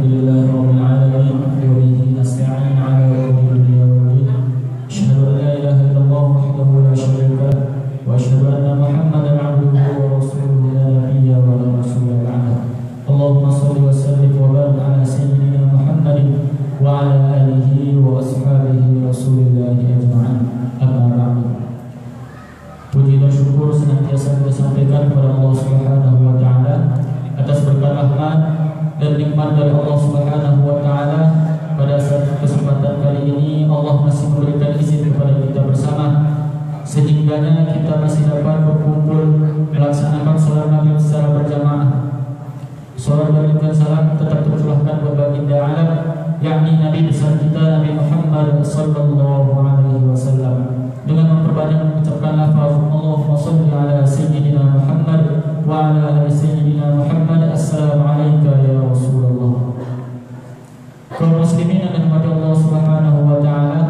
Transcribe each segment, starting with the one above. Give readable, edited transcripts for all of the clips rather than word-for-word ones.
Alhamdulillahi rabbil alamin wa bihi nasta'in 'ala umuri dunya wad-din. Asyhadu an la ilaha illallah wahdahu la syarika lah wa asyhadu anna Muhammadan 'abduhu wa rasuluhu la nabiyya wa la rasula ba'dahu. Allahumma shalli wa sallim wa barik 'ala sayyidina Muhammadin wa 'ala alihi wa ashabihi rasulillahi ajma'in. Amma ba'du. Puji dan syukur senantiasa kita sampaikan kepada Allah Subhanahu wa taala atas berkat rahmat dan nikmat dari Allah Subhanahu wa taala. Pada saat kesempatan kali ini Allah masih memberikan izin kepada kita bersama, sehingga kita masih dapat berkumpul melaksanakan sholat maghrib secara berjamaah. Sholat maghrib dan salam tetap tercurahkan kepada baginda alam, yakni Nabi besar kita Nabi Muhammad sallallahu alaihi wasallam, dengan memperbanyak mengucapkan lafaz Allahumma shalli ala sayyidina Muhammad wa ala ali sayyidina Muhammad. Assalamu alayka ya Rasulullah. Kaum muslimin yang dirahmati Allah Subhanahu wa taala,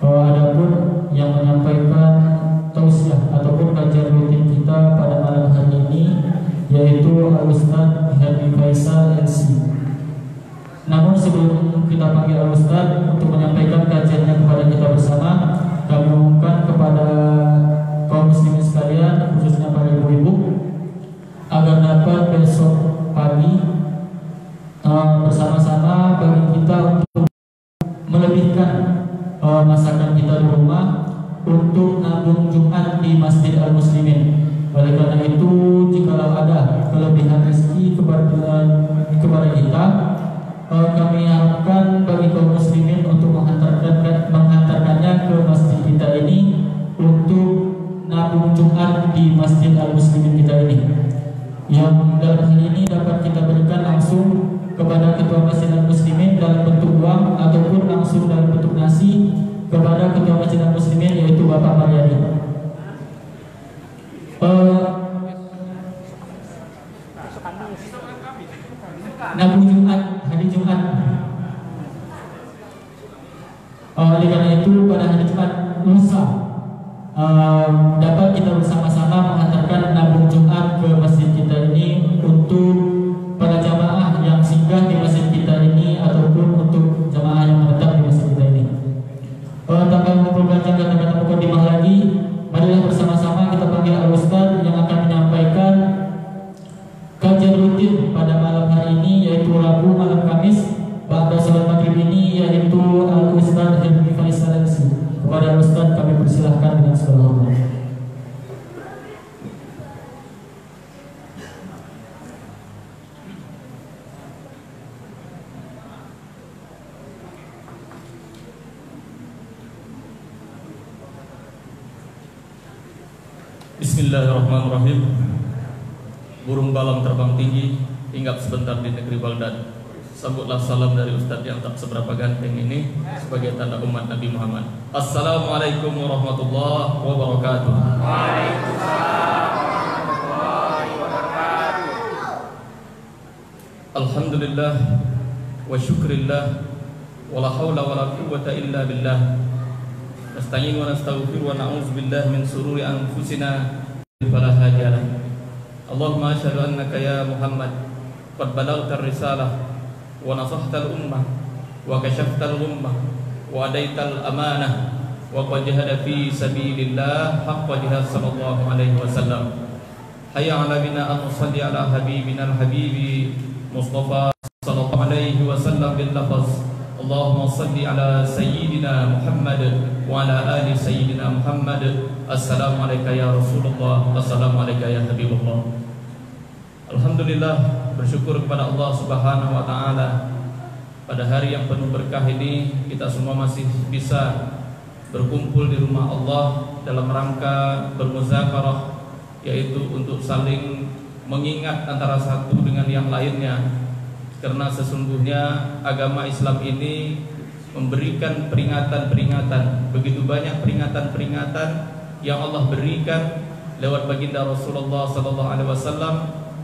adapun yang menyampaikan tausiah ataupun kajian rutin kita pada malam hari ini yaitu Al-Ustaz Hermi Faisal LC. Namun sebelum kita panggil Al-Ustaz untuk menyampaikan kajiannya kepada kita bersama, kami umumkan kepada kaum muslimin sekalian, khususnya para ibu-ibu, agar dapat besok pagi bersama-sama bagi kita untuk melebihkan masakan kita di rumah untuk nabung Jumat di Masjid Al-Muslimin. Oleh karena itu, jikalau ada kelebihan rezeki kepada kita, kami harapkan bagi kaum muslimin untuk menghantarkannya ke masjid kita ini untuk nabung Jumat di Masjid Al-Muslimin kita ini, yang dalam hal ini dapat kita berikan langsung kepada Ketua Masjid Al-Muslimin dalam bentuk uang ataupun langsung dalam bentuk nasi kepada Ketua Masjid Al-Muslimin, yaitu Bapak Maryadi. Nabung Jumat, hari Jumat. Oleh karena itu pada hari Jumat lusa dapat kita bersama-sama menghantarkan nabung Jumat ke masjid kita ini untuk para jamaah yang singgah di masjid kita ini ataupun untuk jamaah yang menetap di masjid kita ini. Tanpa memperpanjang kata-kata mukadimah lagi, marilah bersama-sama kita panggil Al-Ustaz yang akan menyampaikan kajian rutin pada malam hari ini, yaitu Rabu malam Kamis pada salat maghrib ini, yaitu Al-Ustaz Hermi Faisal LC. Kepada Al-Ustaz kami persilahkan dengan segala hormat. Bismillahirrahmanirrahim. Burung balang terbang tinggi, hinggap sebentar di negeri Baghdad. Sambutlah salam dari Ustadz yang tak seberapa ganteng ini sebagai tanda umat Nabi Muhammad. Assalamualaikum warahmatullahi wabarakatuh. Waalaikumsalam warahmatullahi wabarakatuh. Alhamdulillah wa syukrillah wa la hawla wa la quwwata illa billah. Nasta'in wa nastaghfir wa na'udzu billahi min sururi anfusina fala hadiya lahu. Allahumma asyhadu annaka ya Muhammad qad balaghta ar-risalah wa nasahta al-ummah wa kashafta al-ghummah wa adaital amanah wa qad jahada fi sabilillah haqqa jihad sallallahu alaihi wasallam. Hayya 'ala bina an nusalli ala habibina al-habibi Mustafa sallallahu alaihi wasallam bil lafaz Allahumma salli ala sayyidina Muhammad wa ala ali sayyidina Muhammad. Assalamu alayka ya Rasulullah, assalamu alayka ya Habibullah. Alhamdulillah, bersyukur kepada Allah Subhanahu wa taala pada hari yang penuh berkah ini kita semua masih bisa berkumpul di rumah Allah dalam rangka bermuzakarah, yaitu untuk saling mengingat antara satu dengan yang lainnya. Karena sesungguhnya agama Islam ini memberikan peringatan-peringatan, begitu banyak peringatan-peringatan yang Allah berikan lewat baginda Rasulullah sallallahu alaihi wasallam,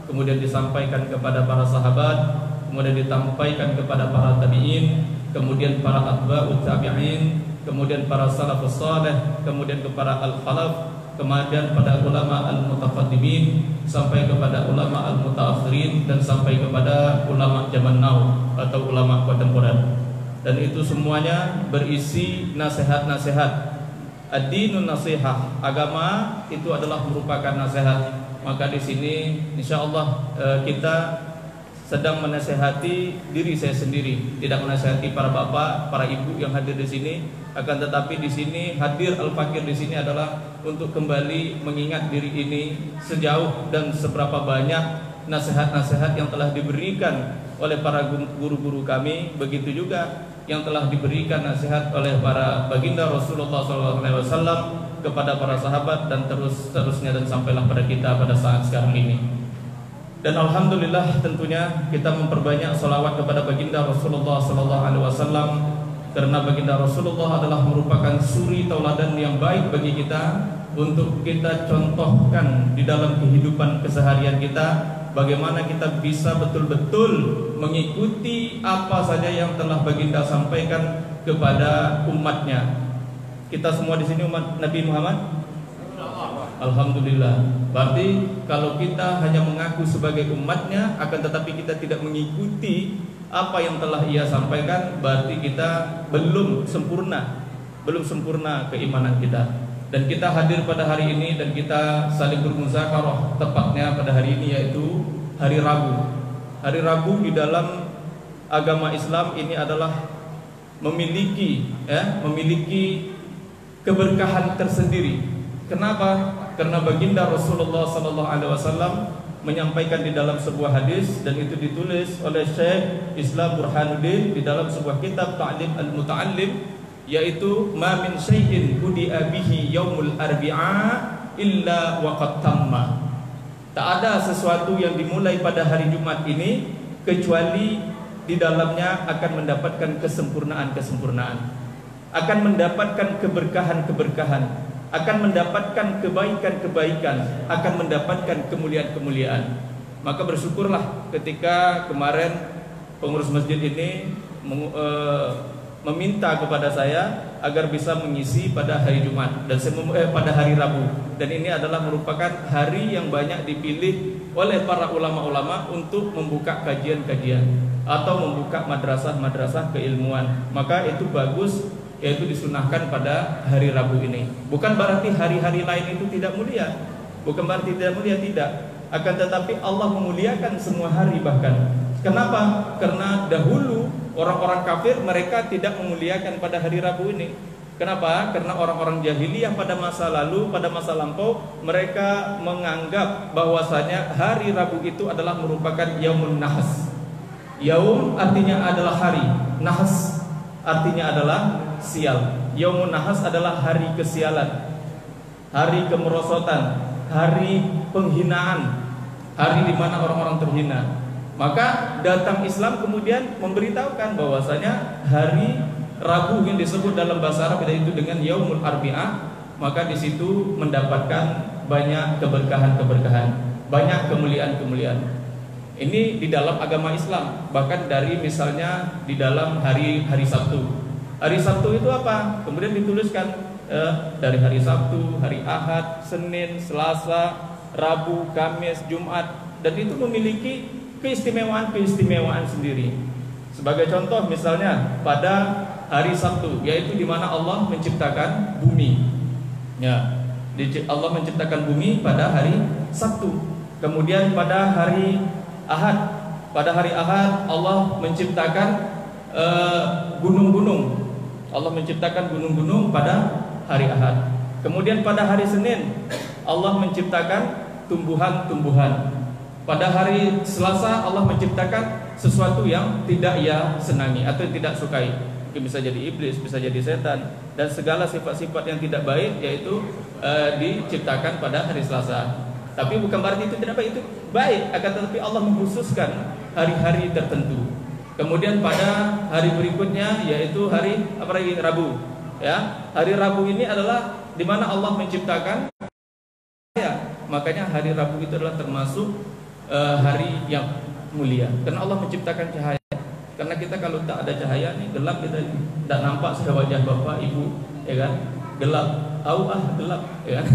kemudian disampaikan kepada para sahabat, kemudian disampaikan kepada para tabi'in, kemudian para atba'ut tabi'in, kemudian para salafus saleh, kemudian kepada al-khalaf kemudian pada ulama al-mutaqaddimin, sampai kepada ulama al-mutaakhirin, dan sampai kepada ulama zaman now atau ulama kontemporer. Dan itu semuanya berisi nasihat-nasihat. Ad-dinun nasihah, agama itu adalah merupakan nasihat. Maka di sini insyaallah kita sedang menasihati diri saya sendiri, tidak menasihati para bapak, para ibu yang hadir di sini. Akan tetapi di sini hadir al-fakir di sini adalah untuk kembali mengingat diri ini sejauh dan seberapa banyak nasihat-nasihat yang telah diberikan oleh para guru-guru kami, begitu juga yang telah diberikan nasihat oleh para baginda Rasulullah SAW kepada para sahabat, dan terusnya dan sampailah pada kita pada saat sekarang ini. Dan alhamdulillah tentunya kita memperbanyak salawat kepada baginda Rasulullah SAW, karena baginda Rasulullah adalah merupakan suri tauladan yang baik bagi kita untuk kita contohkan di dalam kehidupan keseharian kita. Bagaimana kita bisa betul-betul mengikuti apa saja yang telah baginda sampaikan kepada umatnya. Kita semua di sini umat Nabi Muhammad. Alhamdulillah. Berarti kalau kita hanya mengaku sebagai umatnya, akan tetapi kita tidak mengikuti apa yang telah ia sampaikan, berarti kita belum sempurna keimanan kita. Dan kita hadir pada hari ini dan kita saling bermuzakarah, tepatnya pada hari ini yaitu hari Rabu. Hari Rabu di dalam agama Islam ini adalah memiliki keberkahan tersendiri. Kenapa? Karena baginda Rasulullah SAW menyampaikan di dalam sebuah hadis, dan itu ditulis oleh Syekh Islam Burhanuddin di dalam sebuah kitab Ta'lim al-Muta'allim, yaitu ma min syai'in hudi'a bihi yaumul arbi'a illa waqad tamma. Tak ada sesuatu yang dimulai pada hari Jumat ini kecuali di dalamnya akan mendapatkan kesempurnaan, akan mendapatkan keberkahan, akan mendapatkan kebaikan, akan mendapatkan kemuliaan. Maka bersyukurlah ketika kemarin pengurus masjid ini meminta kepada saya agar bisa mengisi pada hari Jumat dan pada hari Rabu. Dan ini adalah merupakan hari yang banyak dipilih oleh para ulama-ulama untuk membuka kajian-kajian atau membuka madrasah-madrasah keilmuan. Maka itu bagus, yaitu disunahkan pada hari Rabu ini. Bukan berarti hari-hari lain itu tidak mulia, tidak. Akan tetapi Allah memuliakan semua hari bahkan. Kenapa? Karena dahulu orang-orang kafir mereka tidak memuliakan pada hari Rabu ini. Kenapa? Karena orang-orang jahiliyah pada masa lalu, pada masa lampau, mereka menganggap bahwasanya hari Rabu itu adalah merupakan Yaumun Nahas. Yaum artinya adalah hari, Nahas artinya adalah sial. Yaumun Nahas adalah hari kesialan, hari kemerosotan, hari penghinaan, hari di mana orang-orang terhina. Maka datang Islam kemudian memberitahukan bahwasanya hari Rabu yang disebut dalam bahasa Arab itu dengan Yaumul Arbi'ah, maka di situ mendapatkan banyak keberkahan, banyak kemuliaan. Ini di dalam agama Islam, bahkan dari misalnya di dalam hari Sabtu. Hari Sabtu itu apa? Kemudian dituliskan dari hari Sabtu, hari Ahad, Senin, Selasa, Rabu, Kamis, Jumat, dan itu memiliki keistimewaan sendiri. Sebagai contoh misalnya pada hari Sabtu, yaitu di mana Allah menciptakan bumi. Ya, Allah menciptakan bumi pada hari Sabtu. Kemudian pada hari Ahad, Allah menciptakan gunung-gunung. Allah menciptakan gunung-gunung pada hari Ahad. Kemudian pada hari Senin Allah menciptakan tumbuhan-tumbuhan. Pada hari Selasa Allah menciptakan sesuatu yang tidak ia senangi atau tidak sukai. Mungkin bisa jadi iblis, bisa jadi setan, dan segala sifat-sifat yang tidak baik yaitu diciptakan pada hari Selasa. Tapi bukan berarti itu tidak baik, itu baik, akan tetapi Allah mengkhususkan hari-hari tertentu. Kemudian pada hari berikutnya yaitu hari Rabu. Ya, hari Rabu ini adalah di mana Allah menciptakan cahaya. Makanya hari Rabu itu adalah termasuk hari yang mulia karena Allah menciptakan cahaya. Karena kita kalau tak ada cahaya nih gelap, kita tidak nampak sudah wajah bapak ibu, ya kan? Gelap, gelap, ya kan?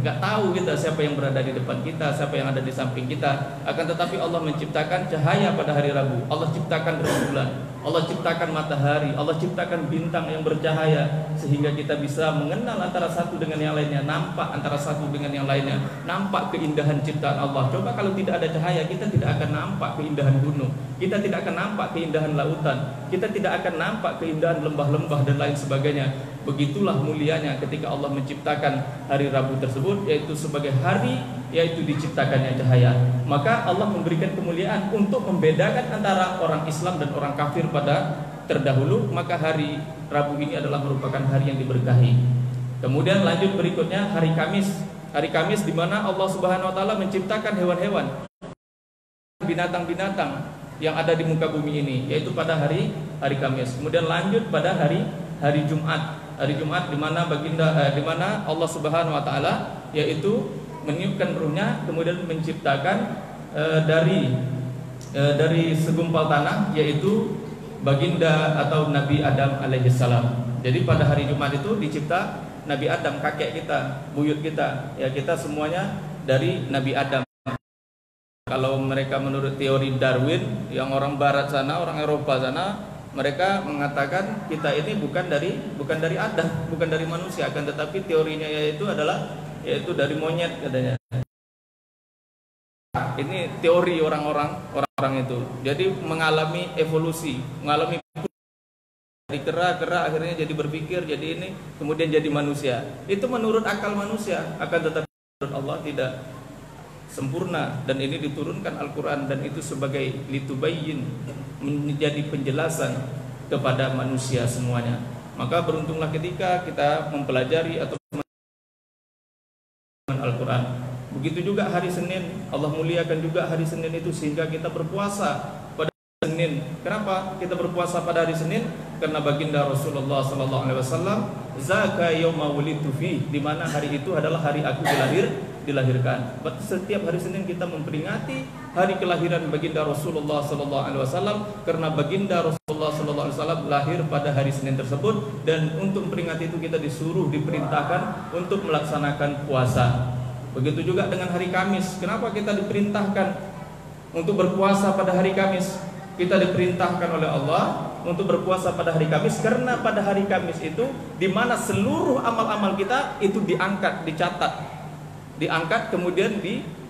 nggak tahu kita siapa yang berada di depan kita, siapa yang ada di samping kita. Akan tetapi Allah menciptakan cahaya pada hari Rabu. Allah ciptakan rembulan, Allah ciptakan matahari, Allah ciptakan bintang yang bercahaya, sehingga kita bisa mengenal antara satu dengan yang lainnya, nampak antara satu dengan yang lainnya, nampak keindahan ciptaan Allah. Coba kalau tidak ada cahaya, kita tidak akan nampak keindahan gunung, kita tidak akan nampak keindahan lautan, kita tidak akan nampak keindahan lembah-lembah dan lain sebagainya. Begitulah mulianya ketika Allah menciptakan hari Rabu tersebut, yaitu sebagai hari yaitu diciptakannya cahaya. Maka Allah memberikan kemuliaan untuk membedakan antara orang Islam dan orang kafir pada terdahulu. Maka hari Rabu ini adalah merupakan hari yang diberkahi. Kemudian lanjut berikutnya hari Kamis. Hari Kamis di mana Allah Subhanahu wa taala menciptakan hewan-hewan, binatang-binatang yang ada di muka bumi ini, yaitu pada hari Kamis. Kemudian lanjut pada hari Jumat. Hari Jumat di mana di mana Allah Subhanahu wa taala yaitu meniupkan ruhnya, kemudian menciptakan dari segumpal tanah, yaitu baginda atau Nabi Adam alaihissalam. Jadi pada hari Jumat itu dicipta Nabi Adam, kakek kita, buyut kita, ya kita semuanya dari Nabi Adam. Kalau mereka menurut teori Darwin, yang orang barat sana, orang Eropa sana, mereka mengatakan kita ini bukan dari Adam, bukan dari manusia, akan tetapi teorinya yaitu dari monyet katanya. Ini teori orang itu. Jadi mengalami evolusi, mengalami dari kera akhirnya jadi berpikir, jadi ini, kemudian jadi manusia. Itu menurut akal manusia, akan tetapi menurut Allah tidak sempurna, dan ini diturunkan Al-Quran, dan itu sebagai litubayyin, menjadi penjelasan kepada manusia semuanya. Maka beruntunglah ketika kita mempelajari atau Al-Quran. Begitu juga hari Senin, Allah muliakan juga hari Senin itu sehingga kita berpuasa pada Senin. Kenapa kita berpuasa pada hari Senin? Karena baginda Rasulullah SAW, zaka yauma wulidtu fi, di mana hari itu adalah hari aku dilahirkan. Setiap hari Senin kita memperingati hari kelahiran baginda Rasulullah SAW, karena baginda Rasulullah SAW lahir pada hari Senin tersebut, dan untuk memperingati itu kita diperintahkan untuk melaksanakan puasa. Begitu juga dengan hari Kamis. Kenapa kita diperintahkan untuk berpuasa pada hari Kamis? Kita diperintahkan oleh Allah untuk berpuasa pada hari Kamis, karena pada hari Kamis itu di mana seluruh amal-amal kita itu diangkat, diangkat kemudian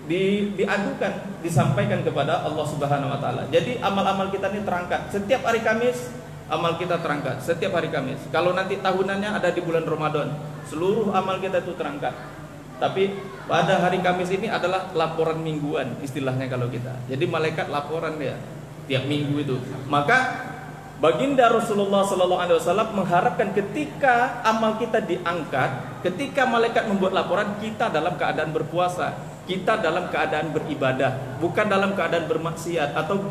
diadukan, disampaikan kepada Allah Subhanahu wa taala. Jadi amal-amal kita ini terangkat. Setiap hari Kamis amal kita terangkat, setiap hari Kamis. Kalau nanti tahunannya ada di bulan Ramadan, seluruh amal kita itu terangkat. Tapi pada hari Kamis ini adalah laporan mingguan istilahnya kalau kita. Jadi malaikat laporan dia tiap minggu itu. Maka baginda Rasulullah SAW mengharapkan ketika amal kita diangkat, ketika malaikat membuat laporan, kita dalam keadaan berpuasa, kita dalam keadaan beribadah, bukan dalam keadaan bermaksiat atau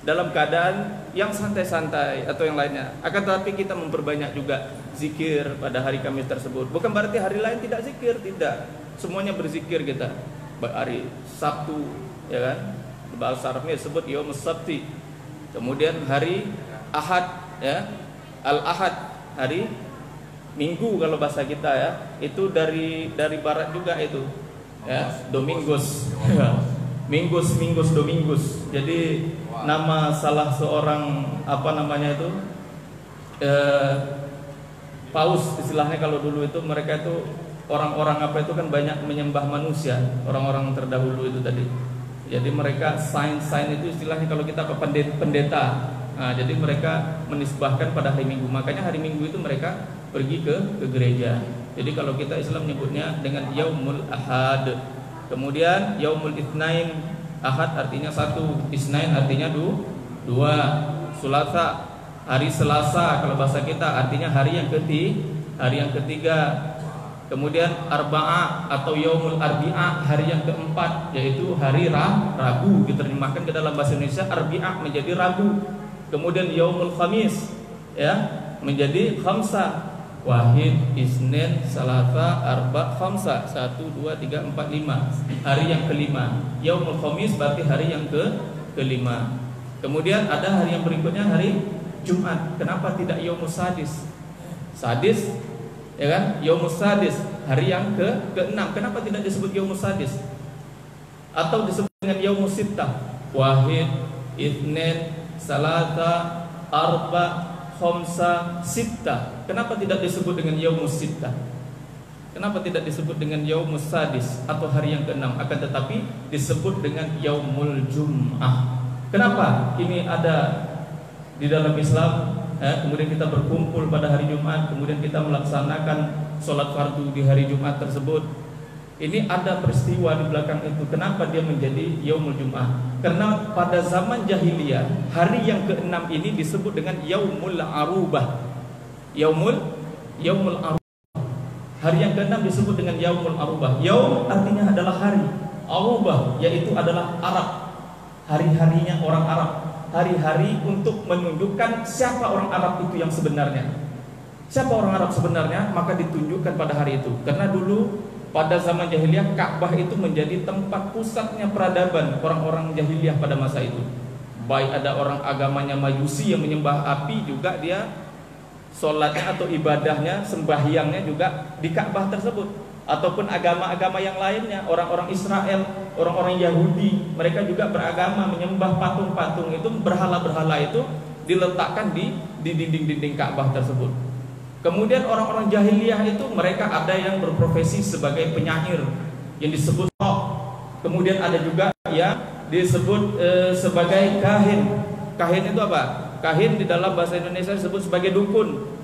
dalam keadaan yang santai-santai atau yang lainnya. Akan tetapi kita memperbanyak juga zikir pada hari Kamis tersebut. Bukan berarti hari lain tidak zikir, tidak. Semuanya berzikir kita. Hari Sabtu, ya kan? Bahasa Arabnya disebut Yaumus Sabti. Kemudian hari Ahad, ya, Al-Ahad, hari Minggu kalau bahasa kita, ya, itu dari barat juga itu, ya, Domingos, Minggus, Domingos. Jadi nama salah seorang paus istilahnya kalau dulu itu, mereka itu orang-orang itu kan banyak menyembah manusia, orang-orang terdahulu itu tadi. Jadi mereka sains itu istilahnya kalau kita pendeta. Nah, jadi mereka menisbahkan pada hari Minggu. Makanya hari Minggu itu mereka pergi ke gereja. Jadi kalau kita Islam menyebutnya dengan Yaumul Ahad. Kemudian Yaumul Itsnain, Ahad artinya satu, Itsnain artinya dua, Sulasa hari Selasa kalau bahasa kita artinya hari yang ketiga. Kemudian Arba'a atau Yaumul Arbi'a, hari yang keempat, yaitu hari Rabu, diterjemahkan ke dalam bahasa Indonesia Arbi'a menjadi Rabu. Kemudian Yaumul Khamis, ya, menjadi Khamsa, Wahid, Isnin, Salasa, Arba, Khamsa, 1, 2, 3, 4, 5. Hari yang kelima. Yaumul Khamis berarti hari yang kelima. Kemudian ada hari yang berikutnya, hari Jumat. Kenapa tidak Yaumus Sadis? Sadis Ya kan? Yaumus Sadis, hari yang ke-6. Kenapa tidak disebut Yaumus Sadis? Atau disebut dengan Yaumus Sittah? Wahid, Itsnin, Salasa, Arba, Khamsa, Sittah. Kenapa tidak disebut dengan Yaumus Sittah? Kenapa tidak disebut dengan Yaumus Sadis atau hari yang ke-6, akan tetapi disebut dengan Yaumul Jum'ah? Kenapa? Ini ada di dalam Islam. Kemudian kita berkumpul pada hari Jumat, kemudian kita melaksanakan sholat fardu di hari Jumat tersebut. Ini ada peristiwa di belakang itu. Kenapa dia menjadi Yaumul Jum'ah? Karena pada zaman jahiliyah, hari yang ke-6 ini disebut dengan Yaumul Arubah. Yaumul Arubah. Hari yang ke-6 disebut dengan Yaumul Arubah. Yaum artinya adalah hari, Arubah yaitu adalah Arab. Hari-harinya orang Arab. Hari-hari untuk menunjukkan siapa orang Arab itu yang sebenarnya. Siapa orang Arab sebenarnya, maka ditunjukkan pada hari itu. Karena dulu pada zaman jahiliyah, Ka'bah itu menjadi tempat pusatnya peradaban orang-orang jahiliyah pada masa itu. Baik ada orang agamanya Majusi yang menyembah api, juga dia sholatnya atau ibadahnya, sembahyangnya juga di Ka'bah tersebut. Ataupun agama-agama yang lainnya, orang-orang Israel, orang-orang Yahudi, mereka juga beragama menyembah patung-patung itu, berhala-berhala itu diletakkan di dinding-dinding Ka'bah tersebut. Kemudian orang-orang jahiliyah itu mereka ada yang berprofesi sebagai penyair yang disebut roh. Kemudian ada juga yang disebut sebagai kahin. Kahin itu apa? Kahin di dalam bahasa Indonesia disebut sebagai dukun.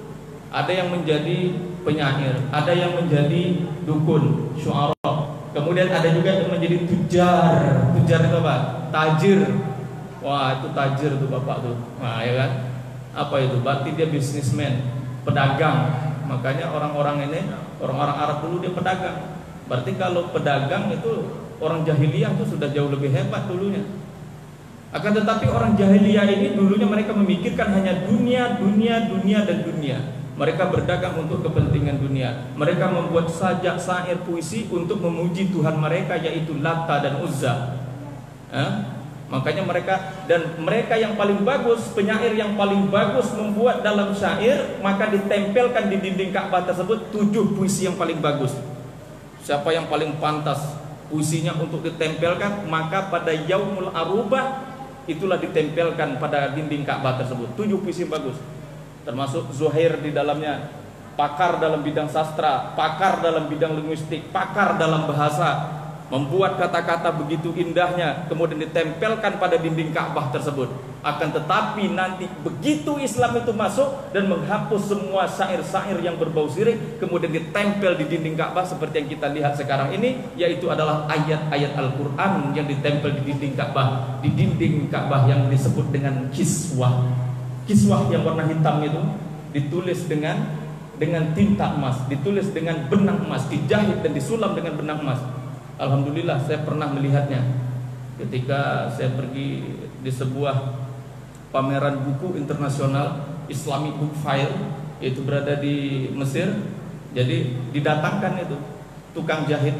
Ada yang menjadi penyair, ada yang menjadi dukun, syu'ara. Kemudian ada juga yang menjadi tujar. Tujar itu apa? Tajir. Wah, itu tajir tuh bapak tuh. Nah, ya kan? Apa itu? Berarti dia bisnismen, pedagang. Makanya orang-orang ini, orang-orang Arab dulu dia pedagang. Berarti kalau pedagang itu orang jahiliyah itu sudah jauh lebih hebat dulunya. Akan tetapi orang jahiliyah ini dulunya mereka memikirkan hanya dunia, dunia, dunia, dan dunia. Mereka berdagang untuk kepentingan dunia. Mereka membuat sajak, syair, puisi untuk memuji Tuhan mereka, yaitu Lata dan Uzza. Makanya mereka yang paling bagus, penyair yang paling bagus membuat dalam syair, maka ditempelkan di dinding Ka'bah tersebut 7 puisi yang paling bagus. Siapa yang paling pantas puisinya untuk ditempelkan, maka pada Yaumul Arubah itulah ditempelkan pada dinding Ka'bah tersebut 7 puisi yang bagus. Termasuk Zuhair di dalamnya, pakar dalam bidang sastra, pakar dalam bidang linguistik, pakar dalam bahasa, membuat kata-kata begitu indahnya, kemudian ditempelkan pada dinding Ka'bah tersebut. Akan tetapi nanti begitu Islam itu masuk dan menghapus semua syair-syair yang berbau syirik, kemudian ditempel di dinding Ka'bah seperti yang kita lihat sekarang ini, yaitu adalah ayat-ayat Al-Quran yang ditempel di dinding Ka'bah, di dinding Ka'bah yang disebut dengan kiswah. Kiswah yang warna hitam itu ditulis dengan tinta emas, ditulis dengan benang emas, dijahit dan disulam dengan benang emas. Alhamdulillah saya pernah melihatnya ketika saya pergi di sebuah pameran buku internasional, Islamic Book Fair, yaitu berada di Mesir. Jadi didatangkan itu tukang jahit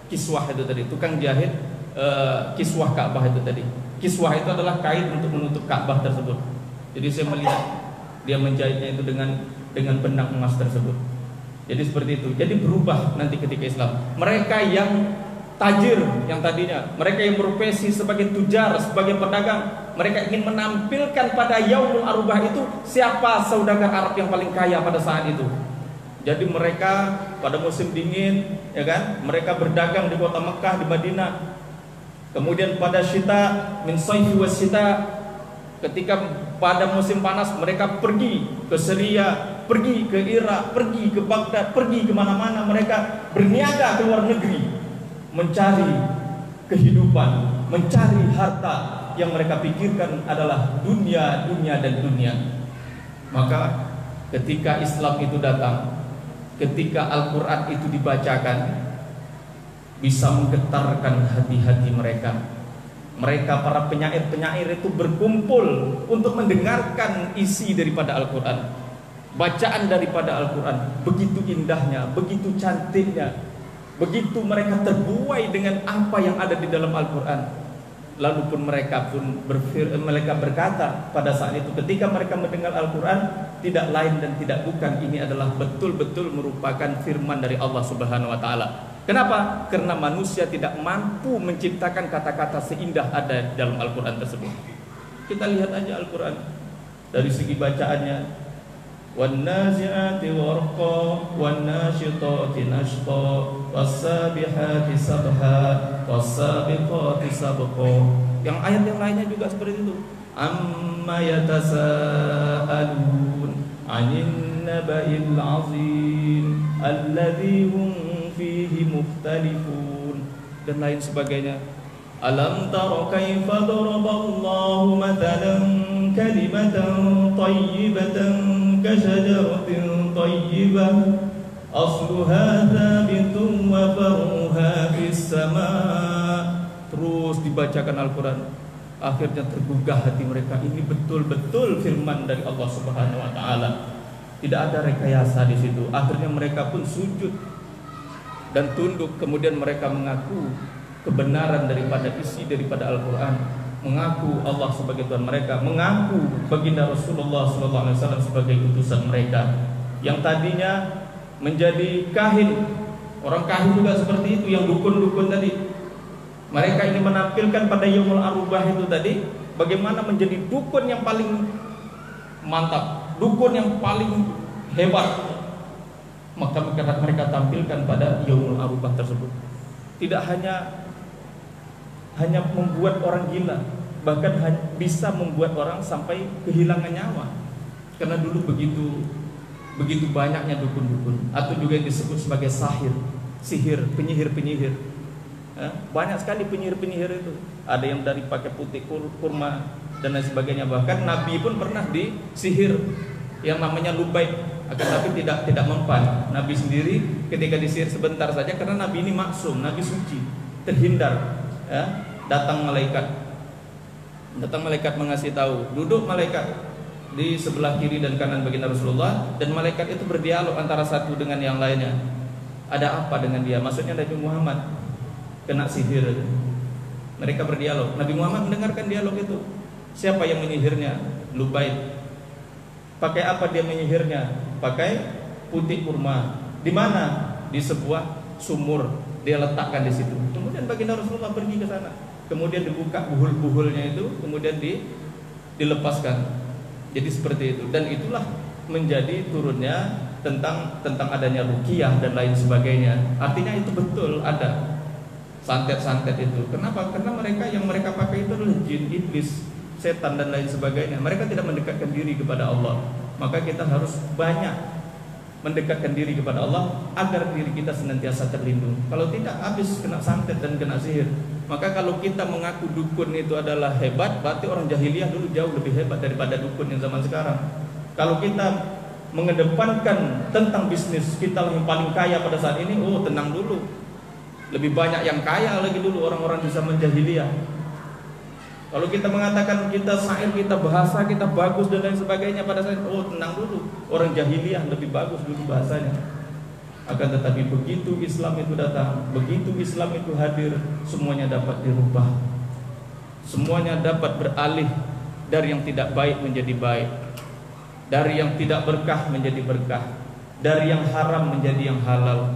kiswah itu tadi, tukang jahit kiswah Ka'bah itu tadi. Kiswah itu adalah kain untuk menutup Ka'bah tersebut. Jadi saya melihat dia menjahitnya itu dengan benang emas tersebut. Jadi seperti itu. Jadi berubah nanti ketika Islam. Mereka yang tajir yang tadinya, mereka yang berprofesi sebagai tujar, sebagai pedagang, mereka ingin menampilkan pada Yaumul Arubah itu siapa saudagar Arab yang paling kaya pada saat itu. Jadi mereka pada musim dingin, ya kan, mereka berdagang di kota Mekah, di Madinah. Kemudian pada syita, min sayfi was syita, ketika pada musim panas mereka pergi ke Syria, pergi ke Irak, pergi ke Baghdad, pergi kemana-mana. Mereka berniaga ke luar negeri, mencari kehidupan, mencari harta. Yang mereka pikirkan adalah dunia, dunia, dan dunia. Maka ketika Islam itu datang, ketika Al-Quran itu dibacakan, bisa menggetarkan hati-hati mereka. Mereka para penyair-penyair itu berkumpul untuk mendengarkan isi daripada Al-Quran, bacaan daripada Al-Quran. Begitu indahnya, begitu cantiknya, begitu mereka terbuai dengan apa yang ada di dalam Al-Quran. Lalu pun mereka berkata pada saat itu ketika mereka mendengar Al-Quran, tidak lain dan tidak bukan ini adalah betul-betul merupakan firman dari Allah Subhanahu wa taala. Kenapa? Karena manusia tidak mampu menciptakan kata-kata seindah ada dalam Al-Quran tersebut. Kita lihat aja Al-Quran dari segi bacaannya. Wan-nazi'ati gharqa wan-nashitati nashta was-sabihati sabha was-sabiqati sabqa. Yang ayat yang lainnya juga seperti itu. Amma yatasaalun 'anil naba'il 'azim alladzi hum fihi mukhtalifun dan lain sebagainya. Alam tara kaifa daraballahu mathalan kalimatan thayyibatan kasyajaratin thayyibah asluha thabitun wa faruha fis samaa. Terus dibacakan Al-Quran, akhirnya tergugah hati mereka. Ini betul-betul firman dari Allah Subhanahu wa taala. Tidak ada rekayasa di situ. Akhirnya mereka pun sujud dan tunduk, kemudian mereka mengaku kebenaran daripada isi daripada Al-Quran, mengaku Allah sebagai Tuhan mereka, mengaku baginda Rasulullah SAW sebagai utusan mereka. Yang tadinya menjadi kahin, orang kahin juga seperti itu, yang dukun-dukun tadi. Mereka ini menampilkan pada Yaumul Arubah itu tadi bagaimana menjadi dukun yang paling mantap, dukun yang paling hebat. Maka mereka tampilkan pada Yaumul Arubah tersebut. Tidak hanya membuat orang gila, bahkan bisa membuat orang sampai kehilangan nyawa. Karena dulu begitu banyaknya dukun-dukun, atau juga yang disebut sebagai sihir, penyihir. Banyak sekali penyihir itu. Ada yang dari pakai putih kurma dan lain sebagainya. Bahkan Nabi pun pernah disihir yang namanya lubaik, akan tapi tidak mempan. Nabi sendiri ketika disihir sebentar saja, karena Nabi ini maksum, Nabi suci, terhindar. Datang malaikat mengasih tahu, duduk malaikat di sebelah kiri dan kanan baginda Rasulullah, dan malaikat itu berdialog antara satu dengan yang lainnya. Ada apa dengan dia? Maksudnya Nabi Muhammad kena sihir. Mereka berdialog. Nabi Muhammad mendengarkan dialog itu. Siapa yang menyihirnya? Lubaid. Pakai apa dia menyihirnya? Pakai putih kurma. Di mana? Di sebuah sumur. Dia letakkan di situ. Kemudian baginda Rasulullah pergi ke sana. Kemudian dibuka buhul-buhulnya itu, kemudian dilepaskan. Jadi seperti itu. Dan itulah menjadi turunnya tentang adanya ruqyah dan lain sebagainya. Artinya itu betul ada santet-santet itu. Kenapa? Karena yang mereka pakai itu adalah jin, iblis, setan dan lain sebagainya. Mereka tidak mendekatkan diri kepada Allah. Maka kita harus banyak mendekatkan diri kepada Allah agar diri kita senantiasa terlindung. Kalau tidak, habis kena santet dan kena sihir. Maka kalau kita mengaku dukun itu adalah hebat, berarti orang jahiliyah dulu jauh lebih hebat daripada dukun yang zaman sekarang. Kalau kita mengedepankan tentang bisnis, kita yang paling kaya pada saat ini, tenang dulu. Lebih banyak yang kaya lagi dulu orang-orang di zaman jahiliyah. Kalau kita mengatakan kita syair, kita bahasa, kita bagus dan lain sebagainya pada saat tenang dulu. Orang jahiliyah lebih bagus dulu bahasanya. Akan tetapi begitu Islam itu datang, begitu Islam itu hadir, semuanya dapat dirubah. Semuanya dapat beralih dari yang tidak baik menjadi baik, dari yang tidak berkah menjadi berkah, dari yang haram menjadi yang halal.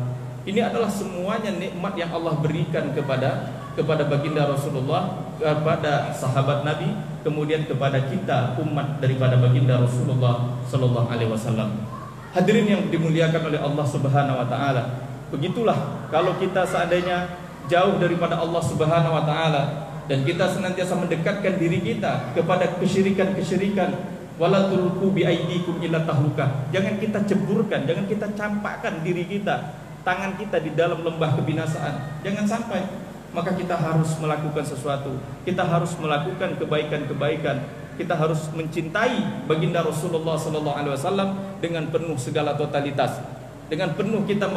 Ini adalah semuanya nikmat yang Allah berikan kepada baginda Rasulullah, kepada sahabat Nabi, kemudian kepada kita umat daripada baginda Rasulullah sallallahu alaihi wasallam. Hadirin yang dimuliakan oleh Allah Subhanahu wa taala. Begitulah kalau kita seandainya jauh daripada Allah Subhanahu wa taala dan kita senantiasa mendekatkan diri kita kepada kesyirikan-kesyirikan, wala tulqu bi aidikum ila tahlukah. Jangan kita ceburkan, jangan kita campakkan diri kita, tangan kita di dalam lembah kebinasaan. Jangan sampai. Maka kita harus melakukan sesuatu. Kita harus melakukan kebaikan-kebaikan. Kita harus mencintai baginda Rasulullah SAW dengan penuh segala totalitas. Dengan penuh kita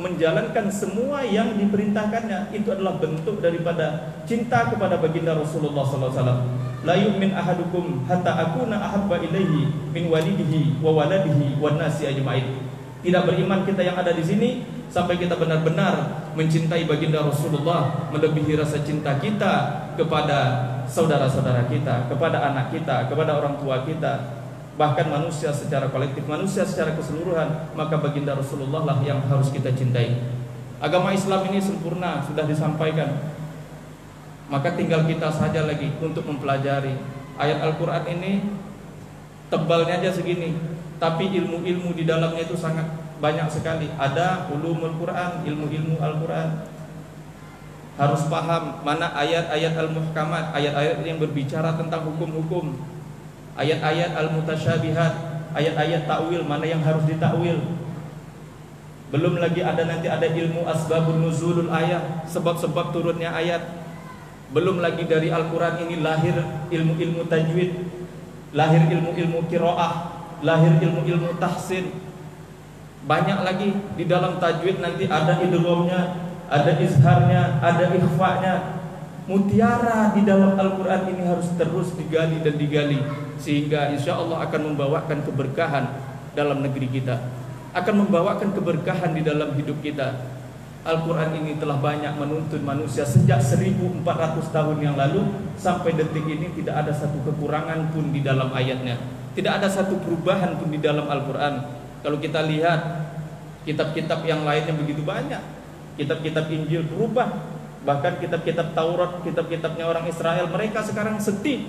menjalankan semua yang diperintahkannya. Itu adalah bentuk daripada cinta kepada baginda Rasulullah SAW. La yu'min ahadukum hatta akuna ahabba ilaihi min walidihi wa waladihi wan nasi ajma'in. Tidak beriman kita yang ada di sini sampai kita benar-benar mencintai baginda Rasulullah melebihi rasa cinta kita kepada saudara-saudara kita, kepada anak kita, kepada orang tua kita, bahkan manusia secara kolektif, manusia secara keseluruhan, maka baginda Rasulullah lah yang harus kita cintai. Agama Islam ini sempurna, sudah disampaikan. Maka tinggal kita saja lagi untuk mempelajari. Ayat Al-Quran ini tebalnya aja segini, tapi ilmu-ilmu di dalamnya itu sangat banyak sekali. Ada ulumul Quran, ilmu-ilmu Al-Quran. Harus paham mana ayat-ayat al-muhkamat, ayat-ayat yang berbicara tentang hukum-hukum, ayat-ayat al-mutasyabihat, ayat-ayat takwil, mana yang harus ditakwil. Belum lagi nanti ada ilmu asbabun nuzulul ayat, sebab-sebab turunnya ayat. Belum lagi dari Al-Quran ini lahir ilmu-ilmu tajwid, lahir ilmu-ilmu qiraah, lahir ilmu-ilmu tahsin. Banyak lagi di dalam tajwid, nanti ada idghamnya, ada izharnya, ada ikhfa'nya. Mutiara di dalam Al-Quran ini harus terus digali dan digali, sehingga insya Allah akan membawakan keberkahan dalam negeri kita, akan membawakan keberkahan di dalam hidup kita. Al-Quran ini telah banyak menuntun manusia sejak 1400 tahun yang lalu sampai detik ini. Tidak ada satu kekurangan pun di dalam ayatnya, tidak ada satu perubahan pun di dalam Al-Quran. Kalau kita lihat kitab-kitab yang lainnya begitu banyak, kitab-kitab Injil berubah, bahkan kitab-kitab Taurat, kitab-kitabnya orang Israel, mereka sekarang sedih.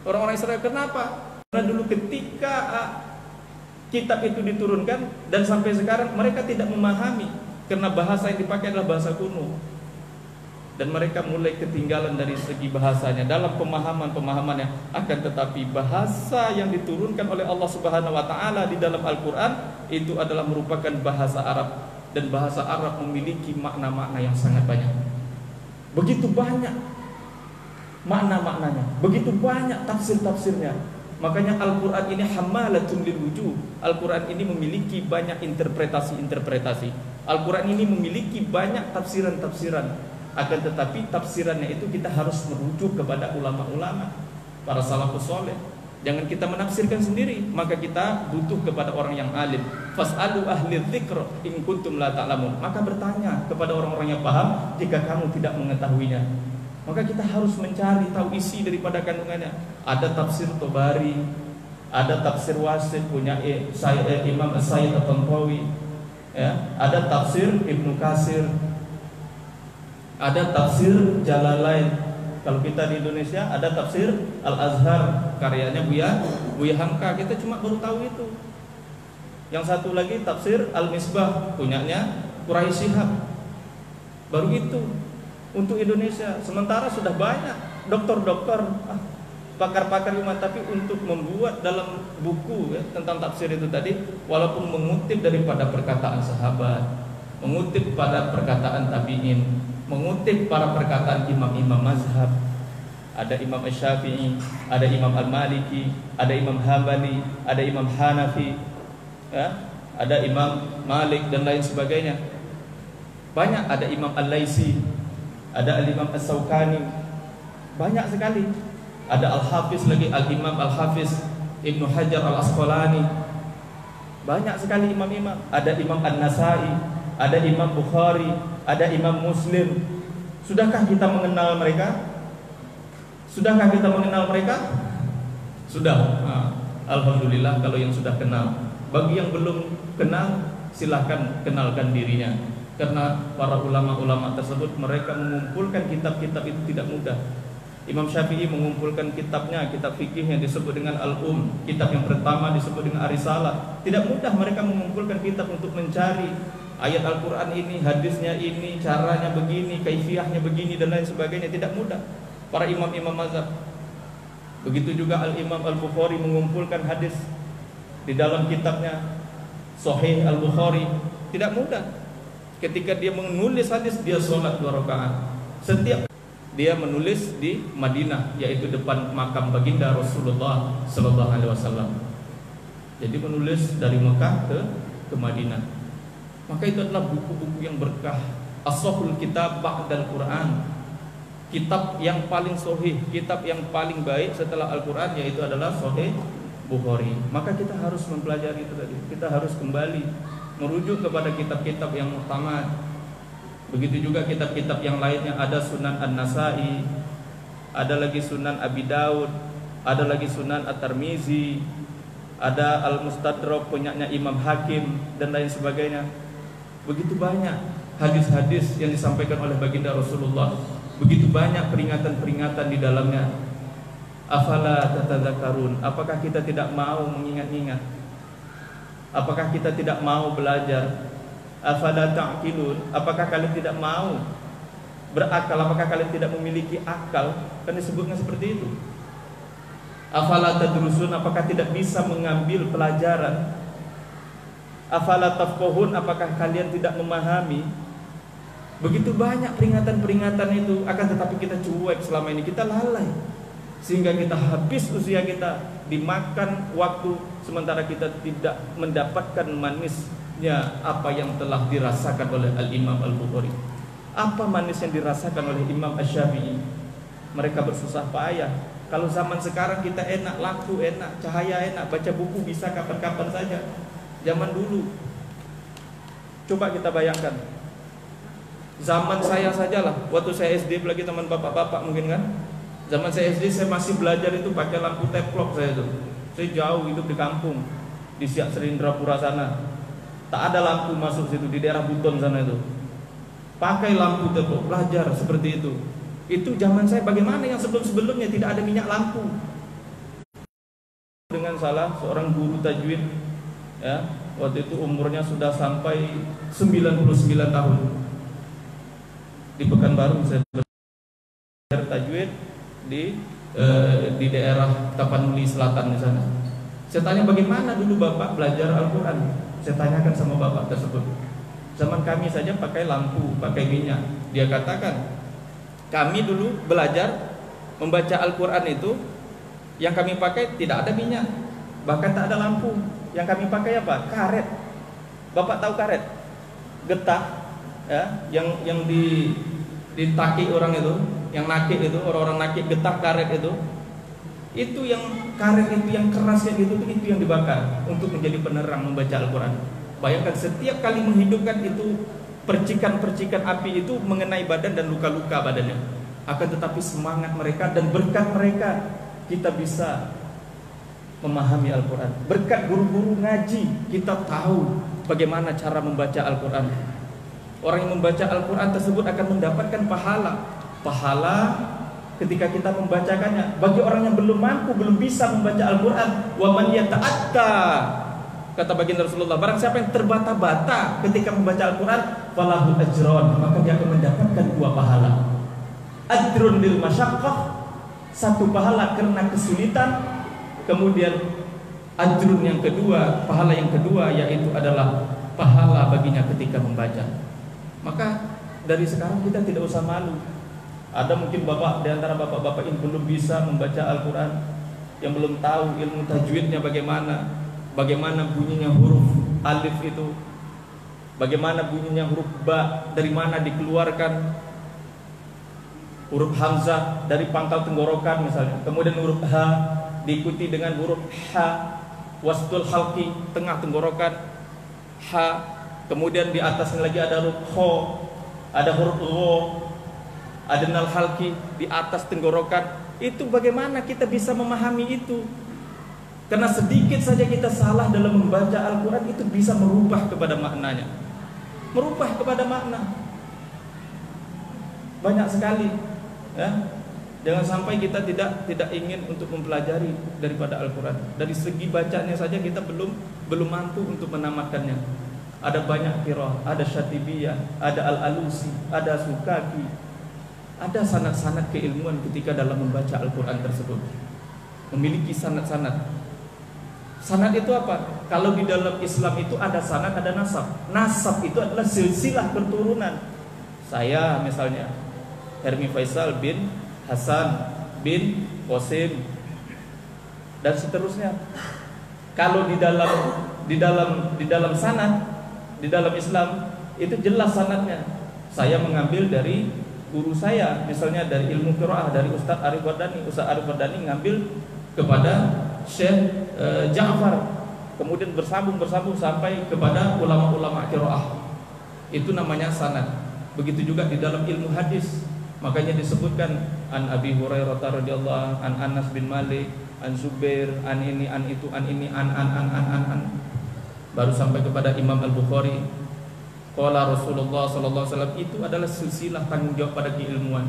Orang-orang Israel kenapa? Karena dulu ketika kitab itu diturunkan dan sampai sekarang mereka tidak memahami, karena bahasa yang dipakai adalah bahasa kuno, dan mereka mulai ketinggalan dari segi bahasanya dalam pemahaman-pemahamannya. Akan tetapi bahasa yang diturunkan oleh Allah Subhanahu wa taala di dalam Al-Qur'an itu adalah merupakan bahasa Arab, dan bahasa Arab memiliki makna-makna yang sangat banyak. Begitu banyak makna-maknanya, begitu banyak tafsir-tafsirnya. Makanya Al-Quran ini hamalatun lil wujuh. Al-Quran ini memiliki banyak interpretasi. Al-Quran ini memiliki banyak tafsiran-tafsiran. Akan tetapi tafsirannya itu kita harus merujuk kepada ulama-ulama, para salafus soleh. Jangan kita menafsirkan sendiri, maka kita butuh kepada orang yang alim. Fas'alu ahli dzikr in kuntum la ta'lamun. Maka bertanya kepada orang-orang yang paham jika kamu tidak mengetahuinya. Maka kita harus mencari tahu isi daripada kandungannya. Ada tafsir Tobari, ada tafsir Wasit punya Imam As-Sayyid At-Tantawi, ya, ada tafsir Ibnu Katsir, ada tafsir Jalalain. Kalau kita di Indonesia ada tafsir Al-Azhar karyanya Buya Hamka, kita cuma baru tahu itu. Yang satu lagi tafsir Al-Misbah punyanya Quraisy Shihab, baru itu untuk Indonesia. Sementara sudah banyak dokter-dokter, pakar-pakar ilmu, tapi untuk membuat dalam buku ya, tentang tafsir itu tadi, walaupun mengutip daripada perkataan sahabat, mengutip pada perkataan tabi'in, mengutip para perkataan imam-imam mazhab, ada Imam Syafi'i, ada Imam Al-Maliki, ada Imam Hambali, ada Imam Hanafi, ya, ada Imam Malik dan lain sebagainya. Banyak, ada Imam Al-Laisi, ada Al-Imam As-Sawkani, banyak sekali. Ada Al-Hafiz lagi, Al-Imam Al-Hafiz Ibnu Hajar Al-Asqalani. Banyak sekali imam-imam. Ada Imam An-Nasai, ada Imam Bukhari, ada Imam Muslim. Sudahkah kita mengenal mereka? Sudahkah kita mengenal mereka? Sudah. Alhamdulillah kalau yang sudah kenal. Bagi yang belum kenal, silahkan kenalkan dirinya. Karena para ulama-ulama tersebut, mereka mengumpulkan kitab-kitab itu tidak mudah. Imam Syafi'i mengumpulkan kitabnya, kitab fikih yang disebut dengan Al-Um. Kitab yang pertama disebut dengan Ar-Risalah. Tidak mudah mereka mengumpulkan kitab untuk mencari ayat Al-Quran ini, hadisnya ini, caranya begini, kaifiyahnya begini dan lain sebagainya. Tidak mudah para imam-imam mazhab. Begitu juga Al-Imam Al-Bukhari mengumpulkan hadis di dalam kitabnya Sahih Al-Bukhari. Tidak mudah. Ketika dia menulis hadis, dia sholat 2 rakaat. Setiap dia menulis di Madinah, yaitu depan makam baginda Rasulullah Sallallahu Alaihi Wasallam. Jadi menulis dari Mekah ke Madinah. Maka itu adalah buku-buku yang berkah. As-Sahihul Kitab Ba'dal Quran. Kitab yang paling sahih, kitab yang paling baik setelah Al-Quran, yaitu adalah Sahih Bukhari. Maka kita harus mempelajari itu tadi. Kita harus kembali merujuk kepada kitab-kitab yang muhtamad. Begitu juga kitab-kitab yang lainnya, ada Sunan An-Nasai, ada lagi Sunan Abi Daud, ada lagi Sunan At-Tirmizi, ada Al-Mustadrak punyanya Imam Hakim dan lain sebagainya. Begitu banyak hadis-hadis yang disampaikan oleh baginda Rasulullah, begitu banyak peringatan-peringatan di dalamnya. Afala tatadzakarun, apakah kita tidak mau mengingat-ingat? Apakah kita tidak mau belajar? Afala ta'qilun, apakah kalian tidak mau berakal? Apakah kalian tidak memiliki akal? Kan disebutnya seperti itu. Afala tadrusun, apakah tidak bisa mengambil pelajaran? Afala tafqahun, apakah kalian tidak memahami? Begitu banyak peringatan-peringatan itu, akan tetapi kita cuek selama ini, kita lalai, sehingga kita habis usia kita dimakan waktu, sementara kita tidak mendapatkan manisnya apa yang telah dirasakan oleh Al-Imam Al-Bukhari. Apa manis yang dirasakan oleh Imam Asy-Syafi'i? Mereka bersusah payah. Kalau zaman sekarang kita enak, laku enak, cahaya enak, baca buku bisa kapan-kapan saja. Zaman dulu, coba kita bayangkan, zaman saya sajalah, waktu saya SD, lagi teman bapak-bapak mungkin kan, zaman saya SD saya masih belajar itu pakai lampu teplok saya itu. Saya jauh hidup di kampung, di Siak Serindrapura sana, tak ada lampu masuk situ, di daerah Buton sana itu. Pakai lampu teplok, belajar seperti itu. Itu zaman saya. Bagaimana yang sebelum-sebelumnya tidak ada minyak lampu? Dengan salah seorang guru tajwid, ya, waktu itu umurnya sudah sampai 99 tahun. Di Pekanbaru saya belajar tajwid di daerah Tapanuli Selatan di sana. Saya tanya, bagaimana dulu Bapak belajar Al-Quran? Saya tanyakan sama Bapak tersebut. Zaman kami saja pakai lampu, pakai minyak. Dia katakan, kami dulu belajar membaca Al-Quran itu, yang kami pakai tidak ada minyak, bahkan tak ada lampu. Yang kami pakai apa? Karet. Bapak tahu karet? Getah, ya, yang ditaki orang itu, yang nakik itu, orang-orang nakik getah karet itu. Itu yang karet itu yang keras yang itu yang dibakar untuk menjadi penerang membaca Al-Quran. Bayangkan setiap kali menghidupkan itu, percikan-percikan api itu mengenai badan dan luka-luka badannya. Akan tetapi semangat mereka dan berkat mereka kita bisa memahami Al-Quran. Berkat guru-guru ngaji kita tahu bagaimana cara membaca Al-Quran. Orang yang membaca Al-Quran tersebut akan mendapatkan pahala ketika kita membacakannya. Bagi orang yang belum mampu, belum bisa membaca Al-Quran, wa man yata'atta, kata baginda Rasulullah, barang siapa yang terbata-bata ketika membaca Al-Quran, falahu ajron, maka dia akan mendapatkan 2 pahala. Ajrun lil masyaqqah, 1 pahala karena kesulitan. Kemudian ajrun yang kedua, pahala yang kedua, yaitu adalah pahala baginya ketika membaca. Maka dari sekarang kita tidak usah malu. Ada mungkin bapak, di antara bapak-bapak ini belum bisa membaca Al-Quran, yang belum tahu ilmu tajwidnya bagaimana bunyinya huruf alif itu, bagaimana bunyinya huruf ba, dari mana dikeluarkan, huruf hamzah dari pangkal tenggorokan misalnya, kemudian huruf ha diikuti dengan huruf ha, wastul halqi tengah tenggorokan ha, kemudian di atasnya lagi ada huruf kho, ada huruf gho, ada nal halqi di atas tenggorokan. Itu bagaimana kita bisa memahami itu? Karena sedikit saja kita salah dalam membaca Al-Quran itu bisa merubah kepada maknanya, merubah kepada makna. Banyak sekali, ya. Jangan sampai kita tidak ingin untuk mempelajari daripada Al-Quran. Dari segi bacanya saja kita belum mampu untuk menamatkannya. Ada banyak qiraah, ada Syatibiyah, ada Al-Alusi, ada Sukaki, ada sanad-sanad keilmuan ketika dalam membaca Al-Quran tersebut. Memiliki sanad-sanad. Sanad itu apa? Kalau di dalam Islam itu ada sanad, ada nasab. Nasab itu adalah silsilah keturunan. Saya misalnya Hermi Faisal bin Hasan bin Qasim dan seterusnya. Kalau di dalam sanad, di dalam Islam itu jelas sanadnya. Saya mengambil dari guru saya, misalnya dari ilmu qiraah dari Ustaz Arif Wardani. Ustaz Arif Wardani ngambil kepada Syekh Ja'far, kemudian bersambung sampai kepada ulama-ulama qiraah. Itu namanya sanad. Begitu juga di dalam ilmu hadis. Makanya disebutkan an Abi Hurairah radhiyallahu an Anas bin Malik, an Zubair, an ini, an itu, an ini, an. Baru sampai kepada Imam Al-Bukhari. Qala Rasulullah sallallahu alaihi wasallam, itu adalah silsilah tanggung jawab pada keilmuan.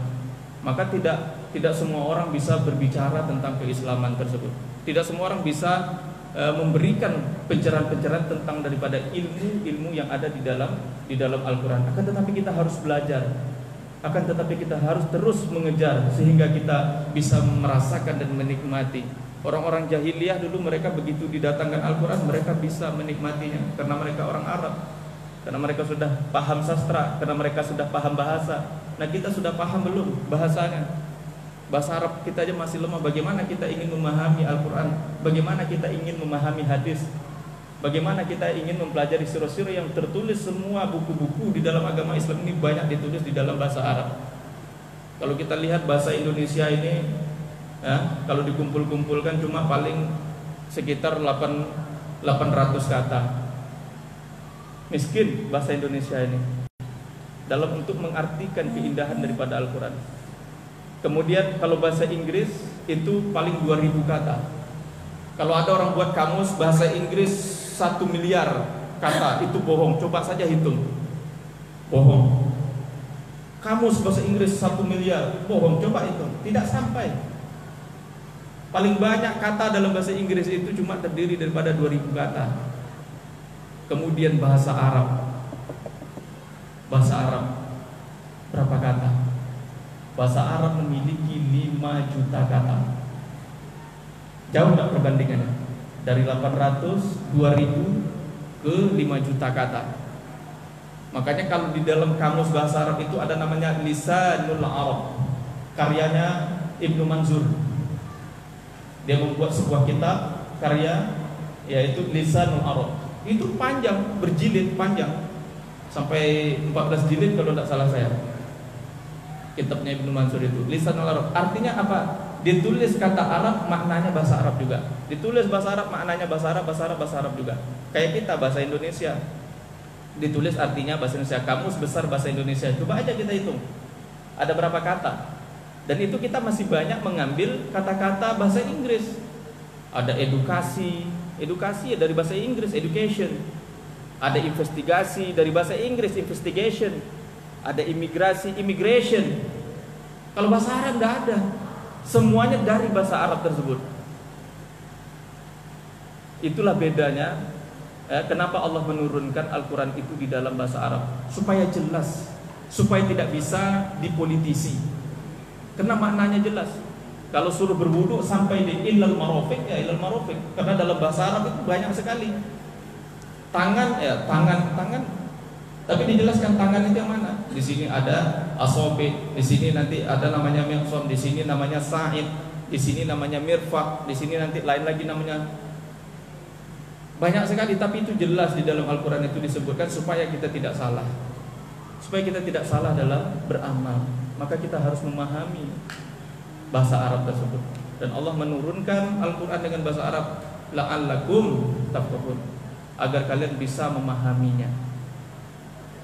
Maka tidak semua orang bisa berbicara tentang keislaman tersebut. Tidak semua orang bisa memberikan pencerahan-pencerahan tentang daripada ilmu yang ada di dalam Al-Qur'an. Akan tetapi kita harus belajar. Akan tetapi kita harus terus mengejar sehingga kita bisa merasakan dan menikmati. Orang-orang jahiliyah dulu mereka begitu didatangkan Al-Qur'an mereka bisa menikmatinya karena mereka orang Arab. Karena mereka sudah paham sastra, karena mereka sudah paham bahasa. Nah, kita sudah paham belum bahasanya? Bahasa Arab kita aja masih lemah. Bagaimana kita ingin memahami Al-Quran? Bagaimana kita ingin memahami hadis? Bagaimana kita ingin mempelajari surah-surah yang tertulis? Semua buku-buku di dalam agama Islam ini banyak ditulis di dalam bahasa Arab. Kalau kita lihat bahasa Indonesia ini ya, kalau dikumpul-kumpulkan cuma paling sekitar 800 kata. Miskin bahasa Indonesia ini dalam untuk mengartikan keindahan daripada Al-Quran. Kemudian kalau bahasa Inggris itu paling 2000 kata. Kalau ada orang buat kamus bahasa Inggris 1 miliar kata, itu bohong. Coba saja hitung. Bohong. Kamus bahasa Inggris 1 miliar, bohong. Coba hitung. Tidak sampai. Paling banyak kata dalam bahasa Inggris itu cuma terdiri daripada 2000 kata. Kemudian bahasa Arab. Bahasa Arab berapa kata? Bahasa Arab memiliki 5 juta kata. Jauh tak perbandingannya? Dari 800, 2000 ke 5 juta kata. Makanya kalau di dalam kamus bahasa Arab itu ada namanya Lisanul Arab, karyanya Ibnu Manzur. Dia membuat sebuah kitab karya yaitu Lisanul Arab. Itu panjang, berjilid panjang, sampai 14 jilid kalau tidak salah saya. Kitabnya Ibnu Mansur itu Lisanul Arab. Artinya apa? Ditulis kata Arab, maknanya bahasa Arab juga. Ditulis bahasa Arab, maknanya bahasa Arab, bahasa Arab, bahasa Arab juga. Kayak kita bahasa Indonesia, ditulis artinya bahasa Indonesia. Kamus besar bahasa Indonesia, coba aja kita hitung ada berapa kata. Dan itu kita masih banyak mengambil kata-kata bahasa Inggris. Ada edukasi ya dari bahasa Inggris, education. Ada investigasi dari bahasa Inggris, investigation. Ada imigrasi, immigration. Kalau bahasa Arab tidak ada. Semuanya dari bahasa Arab tersebut. Itulah bedanya kenapa Allah menurunkan Al-Quran itu di dalam bahasa Arab, supaya jelas, supaya tidak bisa dipolitisi. Karena maknanya jelas. Kalau suruh berwudu sampai di ilal marafiq, ya ilal marafiq. Karena dalam bahasa Arab itu banyak sekali. Tangan, ya tangan. Tapi dijelaskan tangan itu yang mana? Di sini ada asobi, di sini nanti ada namanya miqsam, di sini namanya sa'id, di sini namanya mirfaq, di sini nanti lain lagi namanya. Banyak sekali, tapi itu jelas di dalam Al-Quran itu disebutkan supaya kita tidak salah. Supaya kita tidak salah dalam beramal. Maka kita harus memahami bahasa Arab tersebut. Dan Allah menurunkan Al-Quran dengan bahasa Arab la'allakum tafqahun, agar kalian bisa memahaminya.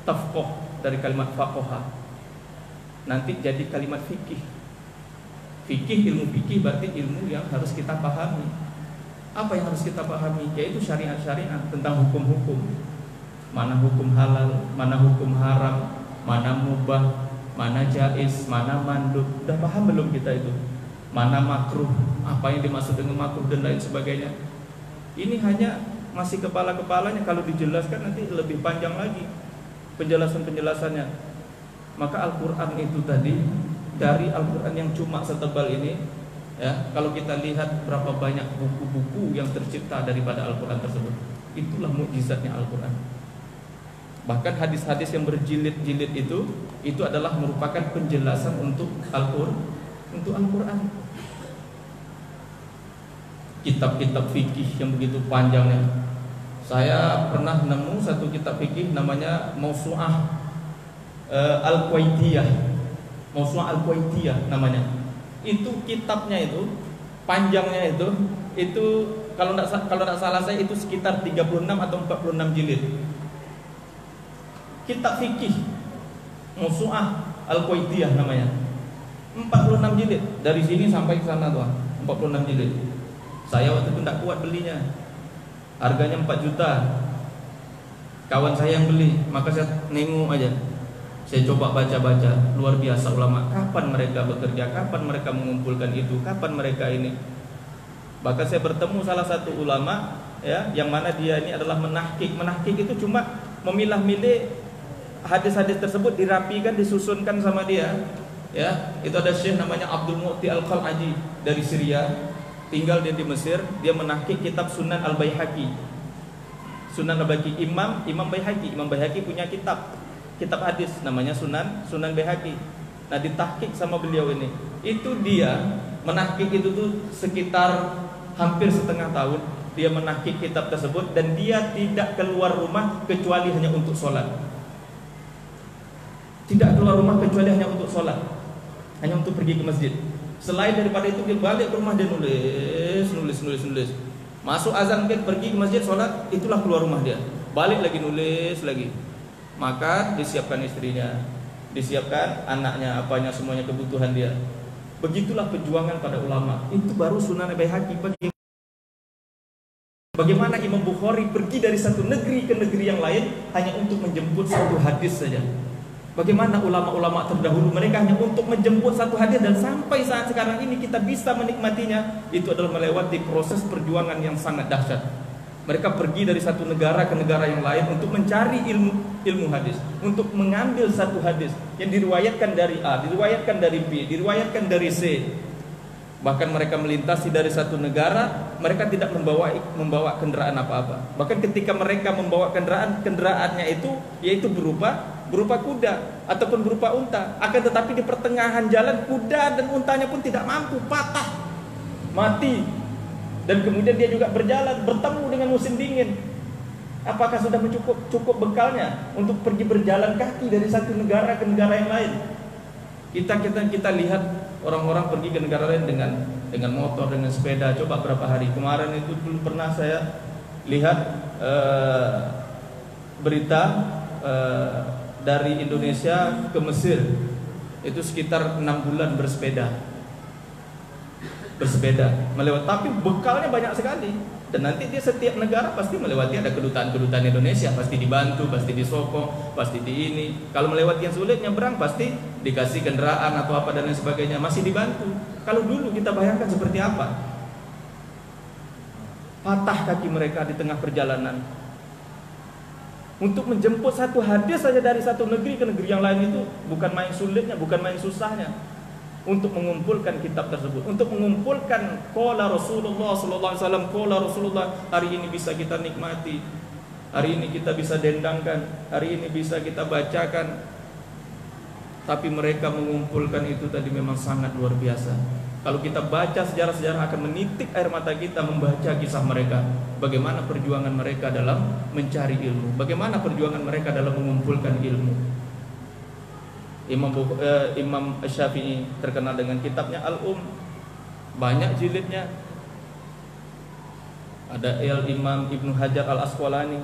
Tafqah dari kalimat faqaha nanti jadi kalimat fikih. Fikih, ilmu fikih berarti ilmu yang harus kita pahami. Apa yang harus kita pahami? Yaitu syariat-syariat tentang hukum-hukum. Mana hukum halal, mana hukum haram, mana mubah, mana jaiz, mana mandub. Udah paham belum kita itu? Mana makruh, apa yang dimaksud dengan makruh dan lain sebagainya. Ini hanya masih kepala-kepalanya. Kalau dijelaskan nanti lebih panjang lagi penjelasan-penjelasannya. Maka Al-Quran itu tadi, dari Al-Quran yang cuma setebal ini, ya, kalau kita lihat berapa banyak buku-buku yang tercipta daripada Al-Quran tersebut. Itulah mukjizatnya Al-Quran. Bahkan hadis-hadis yang berjilid-jilid itu adalah merupakan penjelasan untuk Al-Quran. Kitab-kitab fikih yang begitu panjangnya. Saya pernah nemu satu kitab fikih namanya Mawsu'ah Al-Kuwaitiyah. Mawsu'ah Al-Kuwaitiyah namanya. Itu kitabnya itu panjangnya itu kalau tidak salah saya itu sekitar 36 atau 46 jilid. Kitab fikih Mawsu'ah Al-Kuwaitiyah namanya. 46 jilid dari sini sampai ke sana tuh, 46 jilid. Saya waktu itu tidak kuat belinya, harganya 4 juta. Kawan saya yang beli, maka saya nengok aja. Saya coba baca-baca, luar biasa ulama. Kapan mereka bekerja, kapan mereka mengumpulkan itu, kapan mereka ini. Bahkan saya bertemu salah satu ulama, ya, yang mana dia ini adalah menahkik. Menahkik itu cuma memilah-milih hadis-hadis tersebut, dirapikan, disusunkan sama dia. Ya, itu ada syekh namanya Abdul Mu'ti Al-Qal'aji dari Syria, tinggal dia di Mesir. Dia menahkik kitab Sunan Al-Baihaqi. Sunan Al-Baihaqi, Imam Baihaqi. Imam Baihaqi punya kitab hadis namanya Sunan Baihaqi. Nah, ditahkik sama beliau ini. Itu dia menahkik itu tuh sekitar hampir setengah tahun. Dia menahkik kitab tersebut dan dia tidak keluar rumah kecuali hanya untuk sholat. Tidak keluar rumah kecuali hanya untuk sholat, hanya untuk pergi ke masjid. Selain daripada itu dia balik ke rumah, dia nulis. Masuk azan pergi ke masjid sholat, itulah keluar rumah dia. Balik lagi nulis lagi. Maka disiapkan istrinya, disiapkan anaknya, apanya semuanya kebutuhan dia. Begitulah perjuangan pada ulama. Itu baru Sunan Baihaqi. Bagaimana Imam Bukhari pergi dari satu negeri ke negeri yang lain hanya untuk menjemput satu hadis saja. Bagaimana ulama-ulama terdahulu, mereka hanya untuk menjemput satu hadis, dan sampai saat sekarang ini kita bisa menikmatinya. Itu adalah melewati proses perjuangan yang sangat dahsyat. Mereka pergi dari satu negara ke negara yang lain untuk mencari ilmu hadis, untuk mengambil satu hadis yang diriwayatkan dari A, diriwayatkan dari B, diriwayatkan dari C. Bahkan mereka melintasi dari satu negara, mereka tidak membawa kendaraan apa-apa. Bahkan ketika mereka membawa kendaraannya itu yaitu berupa kuda ataupun berupa unta. Akan tetapi di pertengahan jalan kuda dan untanya pun tidak mampu, patah, mati. Dan kemudian dia juga bertemu dengan musim dingin. Apakah sudah cukup bekalnya untuk pergi berjalan kaki dari satu negara ke negara yang lain? Kita lihat orang-orang pergi ke negara lain dengan motor, dengan sepeda. Coba berapa hari kemarin itu dulu pernah saya lihat berita dari Indonesia ke Mesir itu sekitar 6 bulan bersepeda melewati, tapi bekalnya banyak sekali. Dan nanti dia setiap negara pasti melewati, ada kedutaan Indonesia, pasti dibantu, pasti disokong, pasti di ini. Kalau melewati yang sulit nyebrang pasti dikasih kendaraan atau apa dan lain sebagainya, masih dibantu. Kalau dulu kita bayangkan seperti apa, patah kaki mereka di tengah perjalanan untuk menjemput satu hadis saja dari satu negeri ke negeri yang lain. Itu bukan main sulitnya, bukan main susahnya. Untuk mengumpulkan kitab tersebut, untuk mengumpulkan qala Rasulullah sallallahu alaihi wasallam, qala Rasulullah, hari ini bisa kita nikmati, hari ini kita bisa dendangkan, hari ini bisa kita bacakan. Tapi mereka mengumpulkan itu tadi memang sangat luar biasa. Kalau kita baca sejarah-sejarah akan menitik air mata kita membaca kisah mereka. Bagaimana perjuangan mereka dalam mencari ilmu, bagaimana perjuangan mereka dalam mengumpulkan ilmu. Imam Syafi'i terkenal dengan kitabnya Al-Um, banyak jilidnya. Ada Imam Ibnu Hajar Al-Asqalani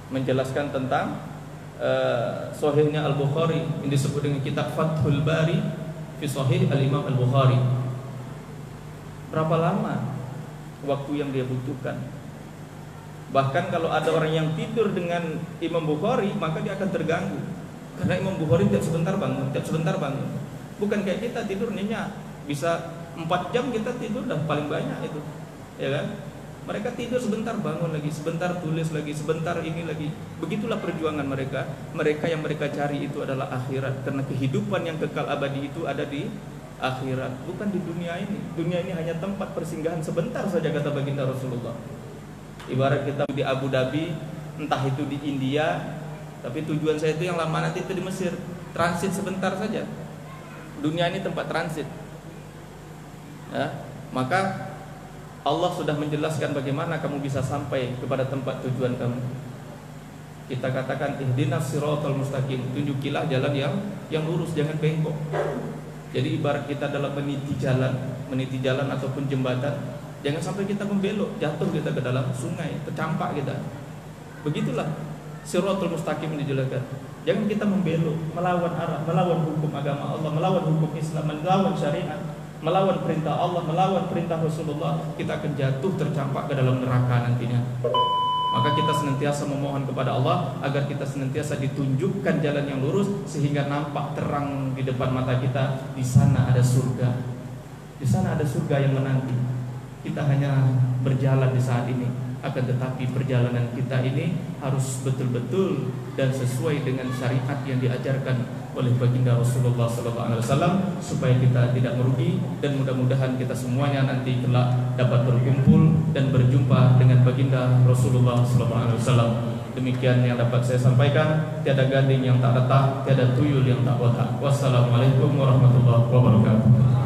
menjelaskan tentang sahihnya Al-Bukhari, yang disebut dengan kitab Fathul Bari fi Sahih Al-Imam Al-Bukhari. Berapa lama waktu yang dia butuhkan? Bahkan kalau ada orang yang tidur dengan Imam Bukhari, maka dia akan terganggu. Karena Imam Bukhari tiap sebentar bangun. Bukan kayak kita tidur nyenyak, bisa 4 jam kita tidur dah paling banyak itu, ya kan? Mereka tidur sebentar bangun lagi, sebentar tulis lagi, sebentar ini lagi. Begitulah perjuangan mereka. Mereka yang mereka cari itu adalah akhirat, karena kehidupan yang kekal abadi itu ada di akhirat, bukan di dunia ini. Dunia ini hanya tempat persinggahan sebentar saja, kata baginda Rasulullah. Ibarat kita di Abu Dhabi, entah itu di India, tapi tujuan saya itu yang lama nanti itu di Mesir, transit sebentar saja. Dunia ini tempat transit, ya. Maka Allah sudah menjelaskan bagaimana kamu bisa sampai kepada tempat tujuan kamu. Kita katakan ihdinas siratal mustaqim, tunjukilah jalan yang lurus, jangan bengkok. Jadi ibarat kita dalam meniti jalan ataupun jembatan, jangan sampai kita membelok, jatuh kita ke dalam sungai, tercampak kita. Begitulah Siratul Mustaqim dijelaskan. Jangan kita membelok, melawan arah, melawan hukum agama Allah, melawan hukum Islam, melawan syariat, melawan perintah Allah, melawan perintah Rasulullah. Kita akan jatuh tercampak ke dalam neraka nantinya. Maka kita senantiasa memohon kepada Allah agar kita senantiasa ditunjukkan jalan yang lurus, sehingga nampak terang di depan mata kita. Di sana ada surga, di sana ada surga yang menanti. Kita hanya berjalan di saat ini, akan tetapi perjalanan kita ini harus betul-betul dan sesuai dengan syariat yang diajarkan oleh baginda Rasulullah SAW, supaya kita tidak merugi. Dan mudah-mudahan kita semuanya nanti kelak dapat berkumpul dan berjumpa dengan baginda Rasulullah SAW. Demikian yang dapat saya sampaikan. Tiada gading yang tak retak, tiada tuyul yang tak botak. Wassalamualaikum warahmatullahi wabarakatuh.